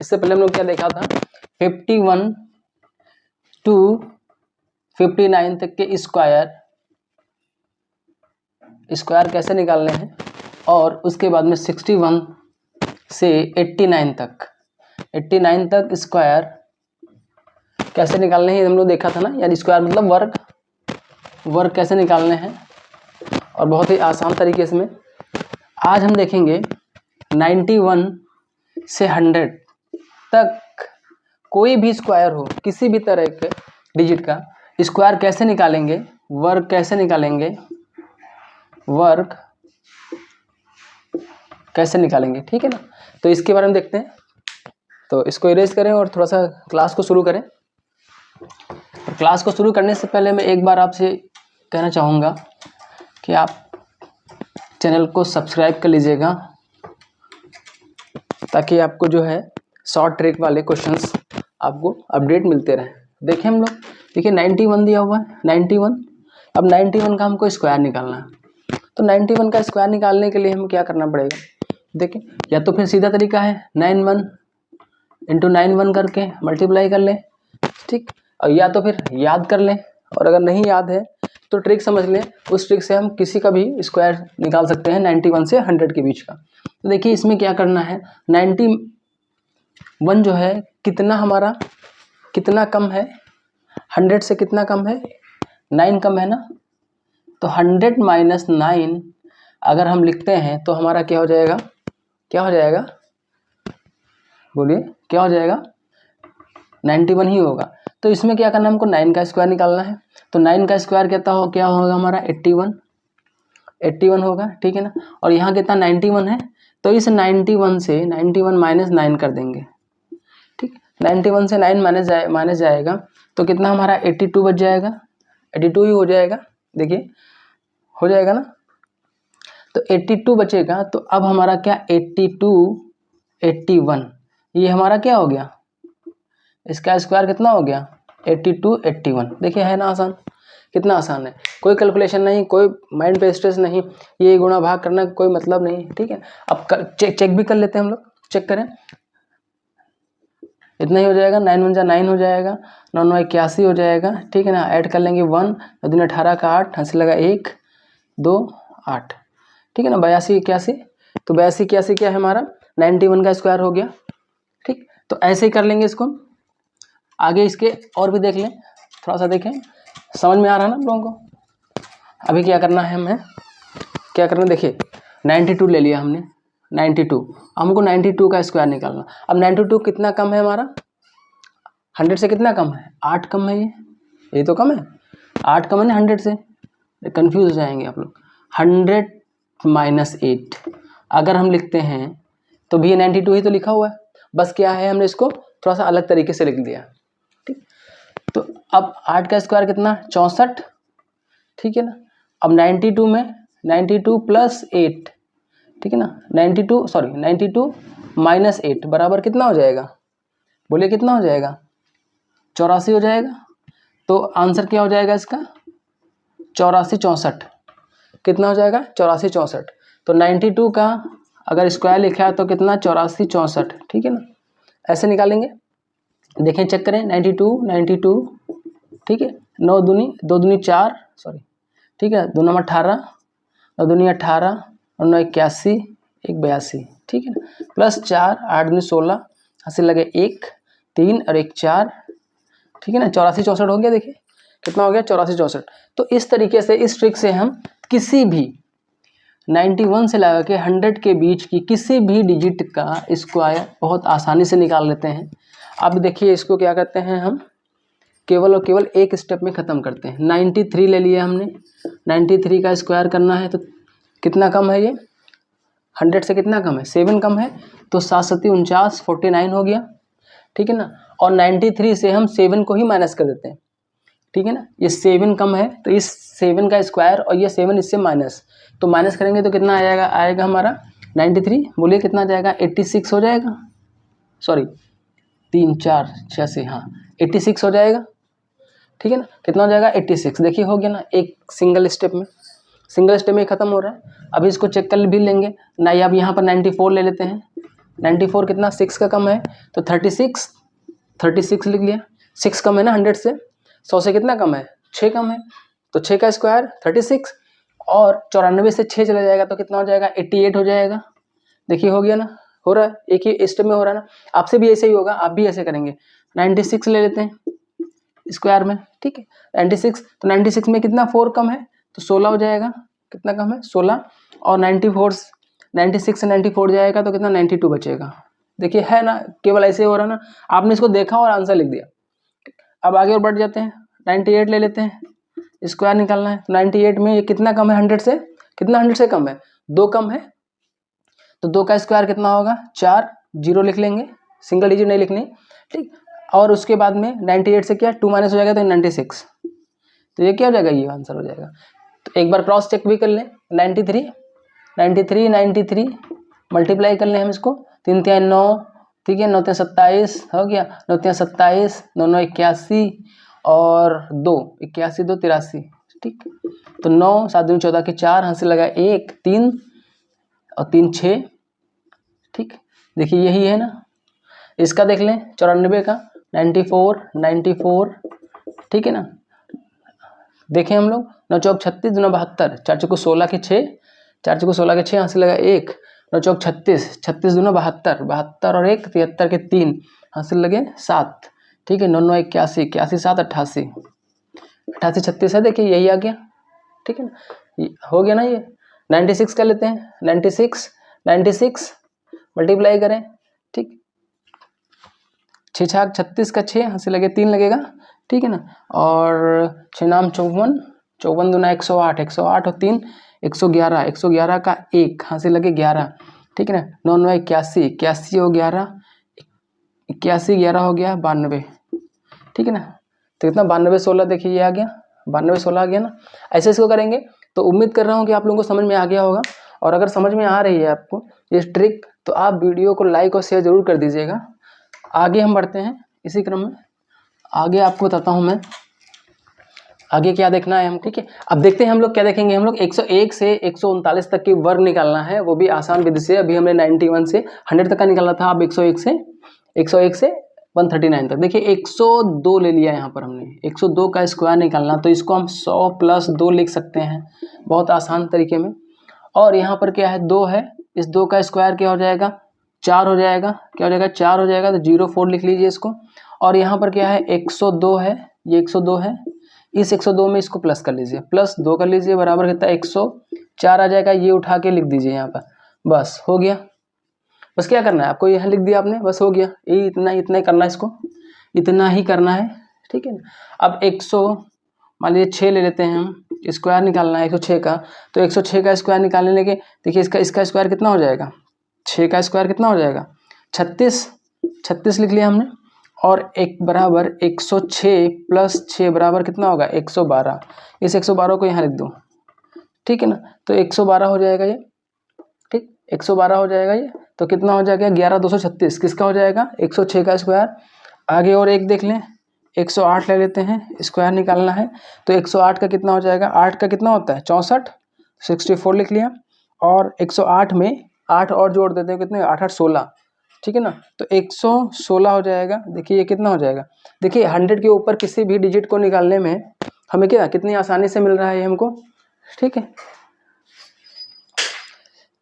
इससे पहले हम लोग क्या देखा था, 51 to 59 तक के स्क्वायर कैसे निकालने हैं, और उसके बाद में 61 से 89 तक स्क्वायर कैसे निकालने हैं हम लोग देखा था ना। यानी स्क्वायर मतलब वर्ग कैसे निकालने हैं, और बहुत ही आसान तरीके से। आज हम देखेंगे 91 से 100 तक कोई भी स्क्वायर हो, किसी भी तरह के डिजिट का स्क्वायर कैसे निकालेंगे, वर्ग कैसे निकालेंगे, ठीक है ना। तो इसके बारे में देखते हैं। तो इसको इरेज करें और थोड़ा सा क्लास को शुरू करें। और क्लास को शुरू करने से पहले मैं एक बार आपसे कहना चाहूँगा कि आप चैनल को सब्सक्राइब कर लीजिएगा, ताकि आपको जो है शॉर्ट ट्रिक वाले क्वेश्चंस आपको अपडेट मिलते रहें। देखें हम लोग, देखिए 91 दिया हुआ है, 91। अब 91 का हमको स्क्वायर निकालना है। तो 91 का स्क्वायर निकालने के लिए हमें क्या करना पड़ेगा, देखिए, या तो फिर सीधा तरीका है 91 इंटू 91 करके मल्टीप्लाई कर लें, ठीक। और या तो फिर याद कर लें, और अगर नहीं याद है तो ट्रिक समझ लें। उस ट्रिक से हम किसी का भी स्क्वायर निकाल सकते हैं 91 से 100 के बीच का। तो देखिए इसमें क्या करना है, 91 जो है कितना हमारा, कितना कम है 100 से, कितना कम है 9 कम है ना। तो 100 माइनस 9 अगर हम लिखते हैं तो हमारा क्या हो जाएगा, बोलिए क्या हो जाएगा, 91 ही होगा। तो इसमें क्या करना है, हमको 9 का स्क्वायर निकालना है। तो 9 का स्क्वायर क्या होगा हमारा 81 होगा, ठीक है ना। और यहाँ कितना 91 है, तो इस 91 से 91 माइनस 9 कर देंगे, ठीक। 91 से 9 माइनस जाएगा तो कितना हमारा 82 बच जाएगा, 82 ही हो जाएगा। देखिए हो जाएगा ना। तो 82 बचेगा। तो अब हमारा क्या 82 81 ये हमारा क्या हो गया, इसका स्क्वायर कितना हो गया 82 81। देखिए है ना आसान, कितना आसान है, कोई कैलकुलेशन नहीं, कोई माइंड पे स्ट्रेस नहीं, ये गुणा भाग करना कोई मतलब नहीं, ठीक है। अब चेक भी कर लेते हैं हम लोग, चेक करें। इतना ही हो जाएगा, 9 1 9 हो जाएगा, 9 9 81 हो जाएगा, ठीक है ना। ऐड कर लेंगे 1 2 18 का 8, हंसी लगा 1 2 8, ठीक है ना। 82 81, तो 82 81 क्या है हमारा 91 का स्क्वायर हो गया, ठीक। तो ऐसे ही कर लेंगे इसको आगे। इसके और भी देख लें, थोड़ा सा देखें, समझ में आ रहा है ना आप लोगों को। अभी क्या करना है, हमें क्या करना है, देखिए 92 ले लिया हमने, 92, हमको 92 का स्क्वायर निकालना। अब 92 कितना कम है हमारा 100 से, कितना कम है 8 कम है, ये तो कम है, 8 कम है ना 100 से, कंफ्यूज हो जाएंगे आप लोग। 100 माइनस 8 अगर हम लिखते हैं तो भी 92 ही तो लिखा हुआ है, बस क्या है हमने इसको थोड़ा सा अलग तरीके से लिख दिया, ठीक। तो अब 8 का स्क्वायर कितना 64, ठीक है ना। अब 92 में 92 प्लस 8, ठीक है ना, 92 माइनस 8 बराबर कितना हो जाएगा, बोलिए कितना हो जाएगा 84 हो जाएगा। तो आंसर क्या हो जाएगा इसका 84 64, कितना हो जाएगा 84 64। तो 92 का अगर स्क्वायर लिखा है तो कितना 84 64, ठीक है ना। ऐसे निकालेंगे, देखें चेक करें 92, ठीक है। 9 दूनी 4, ठीक है, 2 9 18, 9 दूनी 18 और 9 81 1 82, ठीक है ना। प्लस 4 8 दूनी 16, हंसी लगे 1 3 और 1 4, ठीक है ना। 84 64 हो गया, देखिए कितना हो गया 84 64। तो इस तरीके से, इस ट्रिक से हम किसी भी 91 से लगा के 100 के बीच की किसी भी डिजिट का स्क्वायर बहुत आसानी से निकाल लेते हैं। अब देखिए इसको क्या करते हैं हम, केवल और केवल एक स्टेप में ख़त्म करते हैं। 93 ले लिया हमने, 93 का स्क्वायर करना है तो कितना कम है ये 100 से, कितना कम है 7 कम है, तो 7 7 49 49 हो गया, ठीक है ना। और 93 से हम 7 को ही माइनस कर देते हैं, ठीक है ना। ये 7 कम है तो इस 7 का स्क्वायर और ये 7 इससे माइनस, तो माइनस करेंगे तो कितना आएगा हमारा 93, बोलिए कितना जाएगा 86 हो जाएगा, 3 4 6 से, हाँ 86 हो जाएगा, ठीक है ना। कितना हो जाएगा 86, देखिए हो गया ना, एक सिंगल स्टेप में ख़त्म हो रहा है। अभी इसको चेक कर भी लेंगे ना, अब यहाँ पर 94 ले लेते हैं, 94 कितना 6 का कम है, तो 36 लिख लिया। 6 कम है ना 100 से, 100 से कितना कम है, 6 कम है, तो 6 का स्क्वायर 36, और 94 से 6 चला जाएगा तो कितना हो जाएगा, 88 हो जाएगा। देखिए हो गया ना, हो रहा है, एक ही स्टेप में हो रहा है ना। आपसे भी ऐसे ही होगा, आप भी ऐसे करेंगे। 96 ले लेते हैं स्क्वायर में, ठीक है, 96, तो 96 में कितना 4 कम है, तो 16 हो जाएगा। कितना कम है, 16, और 96 से 94 जाएगा तो कितना 92 बचेगा। देखिए है ना, केवल ऐसे हो रहा है ना, आपने इसको देखा और आंसर लिख दिया। अब आगे और बढ़ जाते हैं, 98 ले लेते हैं, स्क्वायर निकालना है। तो 98 में ये कितना कम है 100 से, कितना 100 से कम है, 2 कम है, तो 2 का स्क्वायर कितना होगा 4, 0 लिख लेंगे, सिंगल डिजिट नहीं लिखनी, ठीक। और उसके बाद में 98 से क्या 2 माइनस हो जाएगा तो 96, तो ये क्या हो जाएगा, ये आंसर हो जाएगा। तो एक बार क्रॉस चेक भी कर लें, 93 मल्टीप्लाई कर लें हम इसको, 3 3 9, ठीक है, 9 3 27 हो गया, 9 3 27, 9 9 81, और 2 81 2 83, ठीक। तो 9 7 दूनी 14 के 4, हाथ से लगा 1 3 और 3 6, ठीक। देखिए यही है ना, इसका देख लें 94 का 94, ठीक है ना। देखें हम लोग, 9 चौक 36, 2 72, 4 चौको 16 के 6, 4 चौको 16 के 6, हाथ से लगा 1, 9 चौक 36, 36 2 72, 72 और 1 73 के 3, हाथ से लगे 7, ठीक है। 9 9 81, 81 7 88, 88 36 है, देखिए यही आ गया, ठीक है ना, हो गया ना ये। 96 कर लेते हैं, 96 मल्टीप्लाई करें, ठीक, 6 छाक 36 का 6, हाथ से लगे 3 लगेगा, ठीक है ना, और 6 नाम 54, 54 दूना 108, 108 और 3 111, 111 का 1, हाथ से लगे 11, ठीक है ना। 9 9 81, 81 और 11, 81 11 हो गया 92, ठीक है ना। तो कितना 92 16, देखिए ये आ गया, 92 16 आ गया ना। ऐसे इसको करेंगे तो उम्मीद कर रहा हूँ कि आप लोगों को समझ में आ गया होगा, और अगर समझ में आ रही है आपको ये ट्रिक, तो आप वीडियो को लाइक और शेयर जरूर कर दीजिएगा। आगे हम बढ़ते हैं इसी क्रम में, आगे आपको बताता हूँ मैं आगे क्या देखना है हम, ठीक है। अब देखते हैं हम लोग क्या देखेंगे, हम लोग 101 से 139 तक की वर्ग निकालना है, वो भी आसान विधि से। अभी हमने 91 से 100 तक का निकाला था, अब 101 से 139 तक। देखिए 102 ले लिया यहाँ पर हमने, 102 का स्क्वायर निकालना, तो इसको हम 100 प्लस 2 लिख सकते हैं बहुत आसान तरीके में। और यहाँ पर क्या है 2 है, इस 2 का स्क्वायर क्या हो जाएगा 4 हो जाएगा, क्या हो जाएगा 4 हो जाएगा, तो 04 लिख लीजिए इसको। और यहाँ पर क्या है 102 है, ये 102 है, इस 102 में इसको प्लस कर लीजिए, प्लस 2 कर लीजिए, बराबर कितना 104 आ जाएगा, ये उठा के लिख दीजिए यहाँ पर, बस हो गया। बस क्या करना है आपको, यहाँ लिख दिया आपने, बस हो गया, ये इतना ही करना है, इसको इतना ही करना है, ठीक है ना। अब 100 मान लीजिए 6 ले लेते हैं हम, स्क्वायर निकालना है 106 का, तो 106 का स्क्वायर निकालने के, देखिए इसका स्क्वायर कितना हो जाएगा, 6 का स्क्वायर कितना हो जाएगा 36 लिख लिया हमने, और एक बराबर 106 प्लस 6 बराबर कितना होगा 112, इस 112 को यहाँ लिख दो, ठीक है ना। तो 112 हो जाएगा ये, ठीक, 112 हो जाएगा ये, तो कितना हो जाएगा 11 236, किसका हो जाएगा 106 का स्क्वायर। आगे और एक देख लें, 108 ले लेते हैं, स्क्वायर निकालना है, तो 108 का कितना हो जाएगा, 8 का कितना होता है 64, 64 लिख लिया, और 108 में 8 और जोड़ देते हैं, कितने 8 8 16, ठीक है ना। तो 116 हो जाएगा। देखिए ये कितना हो जाएगा, देखिए 100 के ऊपर किसी भी डिजिट को निकालने में हमें क्या कितनी आसानी से मिल रहा है ये हमको, ठीक है।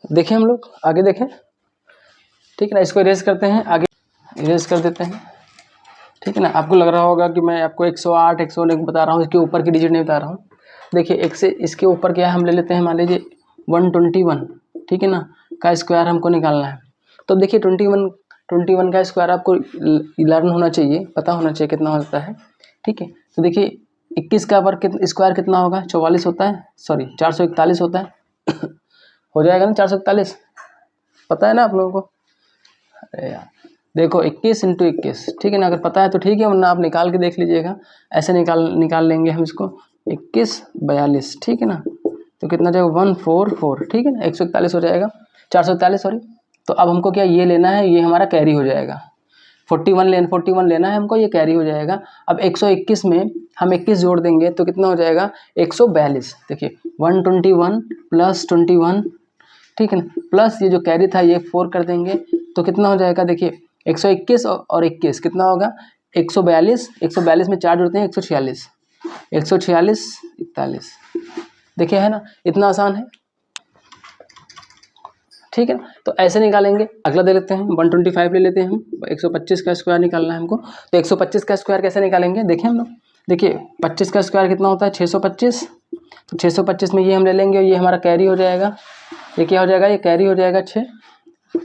देखें हम लोग आगे देखें, ठीक है ना, इसको इरेज करते हैं, आगे इरेज कर देते हैं, ठीक है ना। आपको लग रहा होगा कि मैं आपको 108 109 बता रहा हूँ, इसके ऊपर की डिजिट नहीं बता रहा हूँ। देखिए एक से इसके ऊपर क्या है, हम ले लेते हैं, मान लीजिए 121, ठीक है ना, का स्क्वायर हमको निकालना है। तो देखिए 21 का स्क्वायर आपको लर्न होना चाहिए, पता होना चाहिए कितना होता है, ठीक है। तो देखिए 21 का स्क्वायर कितना होगा 44 होता है, सॉरी 441 होता है हो जाएगा ना 441, पता है ना आप लोगों को। अरे यार देखो 21 × 21, ठीक है ना, अगर पता है तो ठीक है, वरना आप निकाल के देख लीजिएगा, ऐसे निकाल लेंगे हम इसको 21 42, ठीक है ना। तो कितना जाएगा 144, ठीक है ना, 141 हो जाएगा, 441 सॉरी। तो अब हमको क्या ये लेना है, ये हमारा कैरी हो जाएगा, 41 लेना है हमको, ये कैरी हो जाएगा। अब 121 में हम 21 जोड़ देंगे तो कितना हो जाएगा 142। देखिए 121 + 21, ठीक है ना, प्लस ये जो कैरी था ये 4 कर देंगे, तो कितना हो जाएगा देखिए 121 और 21 कितना होगा 142, 142 में 4 जुड़ते हैं 146, 146 41। देखिए है ना, इतना आसान है, ठीक है। तो ऐसे निकालेंगे। अगला दे लेते हैं 125 ले लेते हैं हम, 125 का स्क्वायर निकालना है हमको। तो 125 का स्क्वायर कैसे निकालेंगे देखिए हम लोग। देखिए 25 का स्क्वायर कितना होता है 625, तो 625 में ये हम ले लेंगे और ये हमारा कैरी हो जाएगा। ये क्या हो जाएगा, ये कैरी हो जाएगा 6।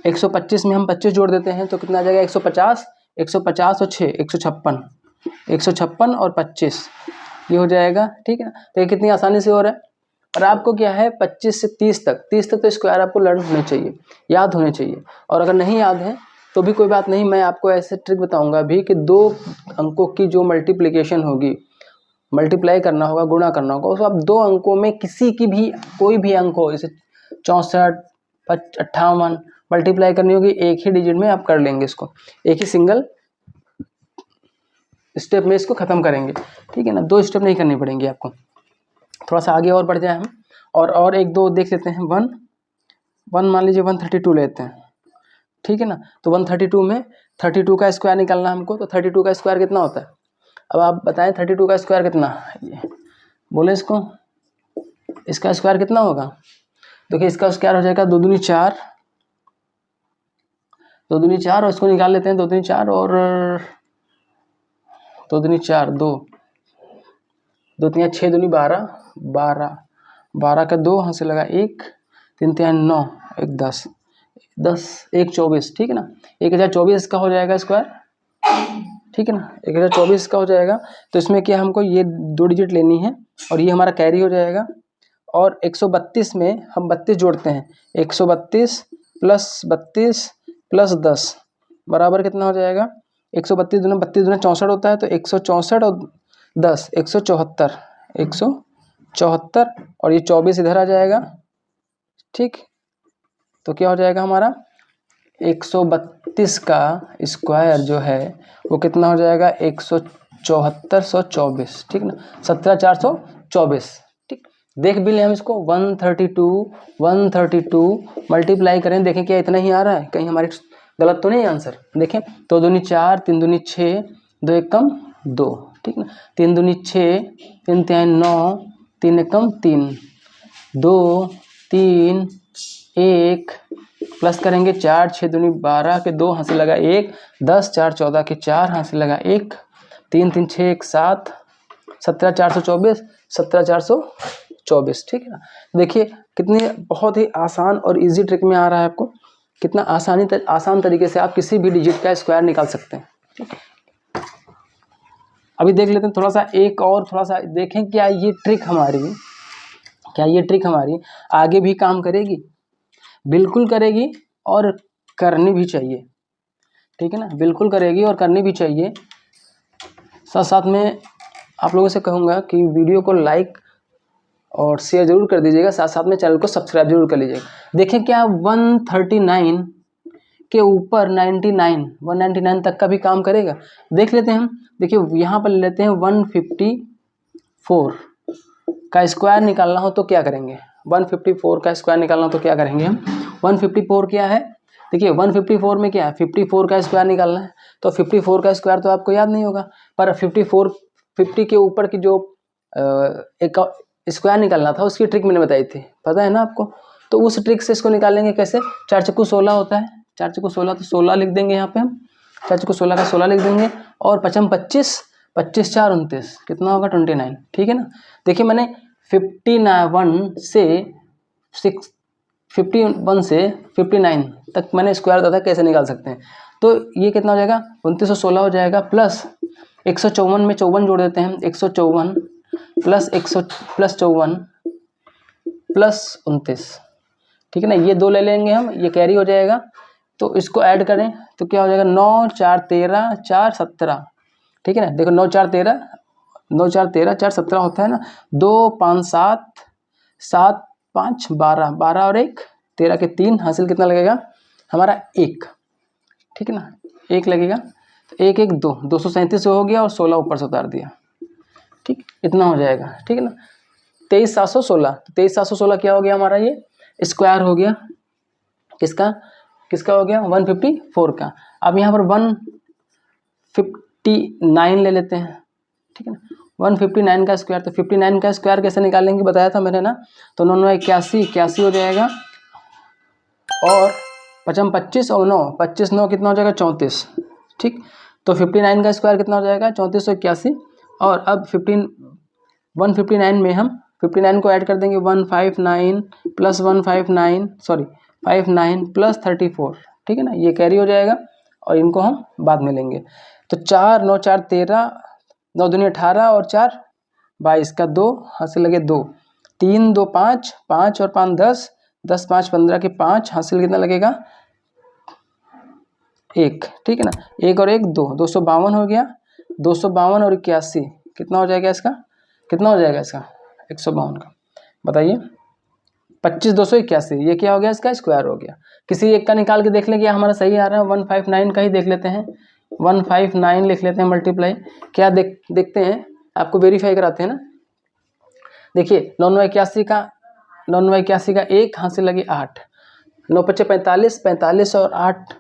125 में हम 25 जोड़ देते हैं तो कितना आ जाएगा 150, 150 और 6 156, 156 और 25 ये हो जाएगा, ठीक है ना। तो ये कितनी आसानी से हो रहा है। और आपको क्या है 25 से 30 तक, 30 तक तो स्क्वायर आपको लर्न होने चाहिए, याद होने चाहिए। और अगर नहीं याद है तो भी कोई बात नहीं, मैं आपको ऐसे ट्रिक बताऊंगा अभी कि 2 अंकों की जो मल्टीप्लिकेशन होगी, मल्टीप्लाई करना होगा, गुणा करना होगा, उसको आप 2 अंकों में किसी की भी कोई भी अंक हो, जैसे 64 58 मल्टीप्लाई करनी होगी, एक ही डिजिट में आप कर लेंगे इसको, एक ही सिंगल स्टेप में इसको खत्म करेंगे, ठीक है ना। 2 स्टेप नहीं करनी पड़ेंगी आपको। थोड़ा सा आगे और बढ़ जाए हम, और एक दो देख लेते हैं। 1 मान लीजिए 132 लेते हैं, ठीक है ना। तो 132 में 32 का स्क्वायर निकालना है हमको। तो 32 का स्क्वायर कितना होता है, अब आप बताएं 32 का स्क्वायर कितना, बोले इसको, इसका स्क्वायर कितना होगा। देखिए इसका स्क्वायर हो जाएगा 2 दूनी 4, 2 दूनी 4 और इसको निकाल लेते हैं 2 दूनी 4 और 2 दूनी 4 2, 2 3 6 दूनी 12, 12 12 का 2 यहाँ से लगा 1, 3 3 9 1 10, 10 1 24, ठीक है ना। 1024 का हो जाएगा स्क्वायर, ठीक है ना, 1024 का हो जाएगा। तो इसमें क्या हमको ये 2 डिजिट लेनी है और ये हमारा कैरी हो जाएगा। और 132 में हम 32 जोड़ते हैं, 132 प्लस 32 प्लस 10 बराबर कितना हो जाएगा 132 दूना 32 दूना 64 होता है। तो 164 और 10 174, 174 और ये 24 इधर आ जाएगा, ठीक। तो क्या हो जाएगा हमारा 132 का स्क्वायर जो है वो कितना हो जाएगा 174 ठीक ना, 17424, ठीक। देख भी लें हम इसको 132 मल्टीप्लाई करें, देखें क्या इतना ही आ रहा है, कहीं हमारी गलत तो नहीं आंसर। देखें 2 दूनी 4, 3 दूनी 6, 2 एकम 2, ठीक ना, 3 दूनी 6, 3 3 9, 3 एकम 3, 2 3 1 प्लस करेंगे 4, 6 दूनी 12 के 2 हाथ से लगा 1, 10 4 14 के 4 हाथ से लगा 1, 3 3 6 1 7, 17 424, 17 424, ठीक है ना। देखिए कितनी बहुत ही आसान और इजी ट्रिक में आ रहा है आपको, कितना आसान तरीके से आप किसी भी डिजिट का स्क्वायर निकाल सकते हैं, ठीक। अभी देख लेते हैं थोड़ा सा, एक और थोड़ा सा देखें क्या ये ट्रिक हमारी आगे भी काम करेगी। बिल्कुल करेगी और करनी भी चाहिए, ठीक है ना, बिल्कुल करेगी और करनी भी चाहिए। साथ साथ में आप लोगों से कहूँगा कि वीडियो को लाइक और शेयर जरूर कर दीजिएगा, साथ साथ में चैनल को सब्सक्राइब जरूर कर लीजिएगा। देखें क्या 139 के ऊपर 199 तक का भी काम करेगा, देख लेते हैं हम। देखिए यहाँ पर ले लेते हैं 154 का स्क्वायर निकालना हो तो क्या करेंगे, 154 का स्क्वायर निकालना हो तो क्या करेंगे हम। 154 क्या है, देखिए 154 में क्या है 54 का स्क्वायर निकालना है। तो 54 का स्क्वायर तो आपको याद नहीं होगा, पर 50 के ऊपर की जो एक स्क्वायर निकालना था उसकी ट्रिक मैंने बताई थी, पता है ना आपको। तो उस ट्रिक से इसको निकालेंगे कैसे, 4 चक्कू 16 होता है, 4 चक्कू 16 तो 16 लिख देंगे यहाँ पे हम, 4 चक्कू 16 का 16 लिख देंगे और 5 25, 25 4 29 कितना होगा 29, ठीक है ना। देखिए मैंने 51 से 59 तक मैंने स्क्वायर बताया था कैसे निकाल सकते हैं। तो ये कितना हो जाएगा 2916 हो जाएगा, प्लस 154 में 54 जोड़ देते हैं, 154 प्लस 54 प्लस 29, ठीक है ना। ये 2 ले लेंगे हम, ये कैरी हो जाएगा। तो इसको ऐड करें तो क्या हो जाएगा 9 4 13 4 17, ठीक है ना। देखो 9 4 13 4 17 होता है ना, 2 5 7 7 5 12 12 और 1 13 के 3 हासिल कितना लगेगा हमारा 1, ठीक है ना, 1 लगेगा। तो 1 1 2 237 हो गया और 16 ऊपर से उतार दिया, ठीक, इतना हो जाएगा, ठीक है ना। 23716, 23716 क्या हो गया हमारा, ये स्क्वायर हो गया किसका किसका हो गया 154 का। अब यहाँ पर 159 ले लेते हैं, ठीक है ना, 159 का स्क्वायर। तो 59 का स्क्वायर कैसे निकालेंगे बताया था मैंने ना, तो 9 9 81 हो जाएगा, और 55 25 और 9 25 9 कितना हो जाएगा 34, ठीक। तो 59 का स्क्वायर कितना हो जाएगा 3481। और अब 159 में हम 59 को ऐड कर देंगे, 159 प्लस 159 सॉरी 59 प्लस 34, ठीक है ना, ये कैरी हो जाएगा और इनको हम बाद में लेंगे। तो 4 9 4 13, 9 दूनी 18 और 4 22 का 2 हाथ से लगे 2, 3 2 5 5 और 5 10, 10 5 15 के 5 हासिल कितना लगेगा 1, ठीक है ना, 1 और 1 2, 252 हो गया। 252 और 81 कितना हो जाएगा इसका, कितना हो जाएगा इसका 152 का, बताइए 25 281, ये क्या हो गया इसका स्क्वायर हो गया। किसी एक का निकाल के देख लें क्या हमारा सही आ रहा है, 159 का ही देख लेते हैं, 159 लिख लेते हैं मल्टीप्लाई, क्या देखते हैं, आपको वेरीफाई कराते हैं ना। देखिए 9 9 81 का 9 9 81 का 1 हाथ से लगे 8, 9 5 45 45 और 8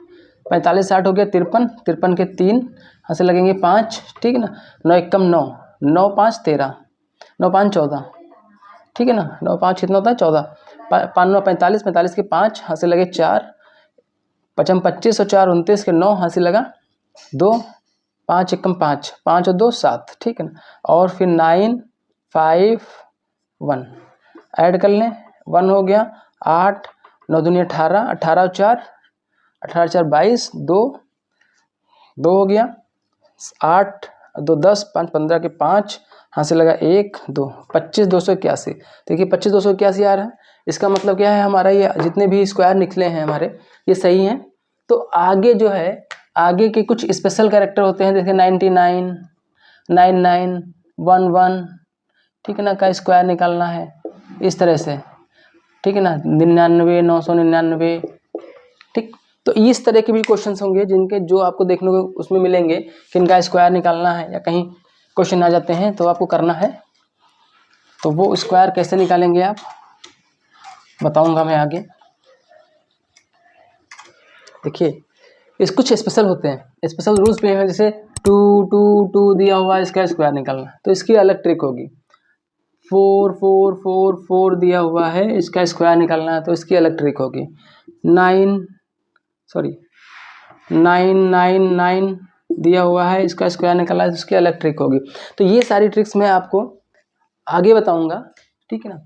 45 8 हो गया 53, 53 के 3 हाथ से लगेंगे 5, ठीक है ना, 9 1 9 9 5 13, 9 5 14, ठीक है ना, 9 5 कितना होता है 14, 5 9 45 45 के 5 हाथ से लगे 4, 55 25 और 4 29 के 9 हाथ से लगा 2, 5 1 5 5 और 2 7, ठीक है ना, और फिर 9 5 1 ऐड कर लें, 1 हो गया, 8 9 दूनी 18 18 और 4 18 4 22 2 2 हो गया, 8 2 10 5 15 के 5 हाथ से लगा 1 2 25 281। देखिए 25 281 आ रहा है, इसका मतलब क्या है, हमारा ये जितने भी स्क्वायर निकले हैं हमारे ये सही हैं। तो आगे जो है, आगे के कुछ स्पेशल कैरेक्टर होते हैं, जैसे 99 99 11, ठीक है ना, का स्क्वायर निकालना है इस तरह से, ठीक है ना, 99 999, ठीक। तो इस तरह के भी क्वेश्चंस होंगे जिनके जो आपको देखने को उसमें मिलेंगे कि इनका स्क्वायर निकालना है, या कहीं क्वेश्चन आ जाते हैं तो आपको करना है। तो वो स्क्वायर कैसे निकालेंगे आप बताऊंगा मैं आगे। देखिए इस कुछ स्पेशल होते हैं, स्पेशल रूल्स भी हैं, जैसे 2 2 2 दिया हुआ है, इसका स्क्वायर निकालना तो इसकी अलग ट्रिक होगी। 4 4 4 4 दिया हुआ है, इसका स्क्वायर निकालना है तो इसकी अलग ट्रिक होगी। 9 9 9 दिया हुआ है, इसका स्क्वायर निकालना है तो इसकी अलग ट्रिक होगी। तो ये सारी ट्रिक्स मैं आपको आगे बताऊंगा, ठीक है ना।